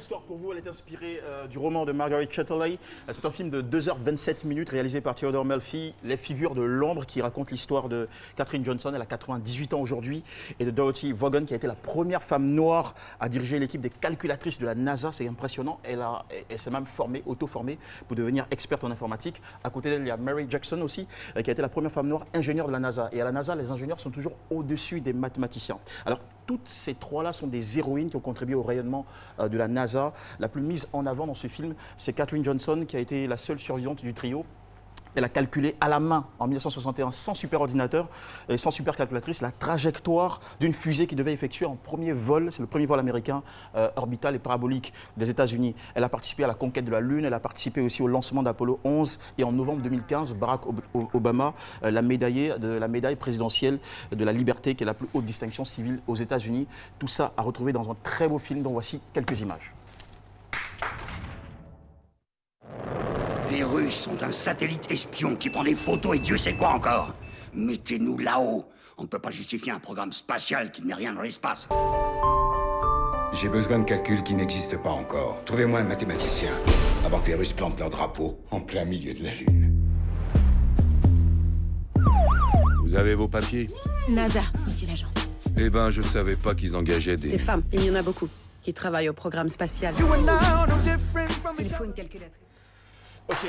histoire pour vous, elle est inspirée du roman de Margaret Chatterley. C'est un film de 2h27 minutes réalisé par Theodore Melfi, Les figures de l'ombre, qui raconte l'histoire de Katherine Johnson, elle a 98 ans aujourd'hui, et de Dorothy Vaughan, qui a été la première femme noire à diriger l'équipe des calculatrices de la NASA. C'est impressionnant, elle s'est même auto-formée pour devenir experte en informatique. À côté d'elle, il y a Mary Jackson aussi, qui a été la première femme noire ingénieure de la NASA. Et à la NASA, les ingénieurs sont toujours au-dessus des mathématiciens. Alors, toutes ces trois-là sont des héroïnes qui ont contribué au rayonnement de la NASA. La plus mise en avant dans ce film, c'est Katherine Johnson, qui a été la seule survivante du trio. Elle a calculé à la main, en 1961, sans superordinateur et sans supercalculatrice, la trajectoire d'une fusée qui devait effectuer un premier vol, c'est le premier vol américain orbital et parabolique des États-Unis. Elle a participé à la conquête de la Lune, elle a participé aussi au lancement d'Apollo 11 et en novembre 2015, Barack Obama l'a médaillé de la médaille présidentielle de la liberté, qui est la plus haute distinction civile aux États-Unis. Tout ça à retrouver dans un très beau film dont voici quelques images. Les Russes sont un satellite espion qui prend des photos et Dieu sait quoi encore. Mettez-nous là-haut. On ne peut pas justifier un programme spatial qui ne met rien dans l'espace. J'ai besoin de calculs qui n'existent pas encore. Trouvez-moi un mathématicien avant que les Russes plantent leur drapeau en plein milieu de la Lune. Vous avez vos papiers? NASA, monsieur l'agent. Eh ben, je savais pas qu'ils engageaient Des femmes, il y en a beaucoup, qui travaillent au programme spatial. Il faut une calculatrice. Ok, je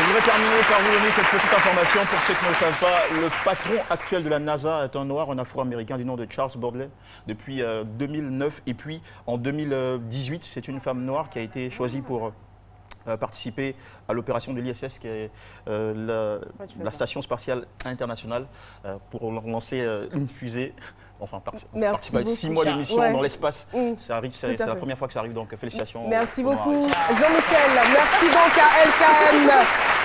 voudrais terminer par vous donner cette petite information pour ceux qui ne le savent pas. Le patron actuel de la NASA est un noir, un afro-américain du nom de Charles Bordley depuis 2009. Et puis en 2018, c'est une femme noire qui a été choisie pour participer à l'opération de l'ISS, qui est la station spatiale internationale, pour lancer une fusée. Enfin, participer à 6 mois d'émission dans l'espace, ça arrive, c'est la première fois que ça arrive, donc félicitations. Merci beaucoup Jean-Michel, merci donc à LKM,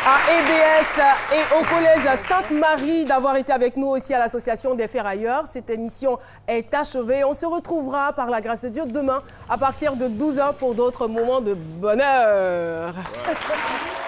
à EBS et au Collège Sainte-Marie d'avoir été avec nous aussi à l'Association des Ferrailleurs. Cette émission est achevée. On se retrouvera par la grâce de Dieu demain à partir de 12h pour d'autres moments de bonheur. Ouais.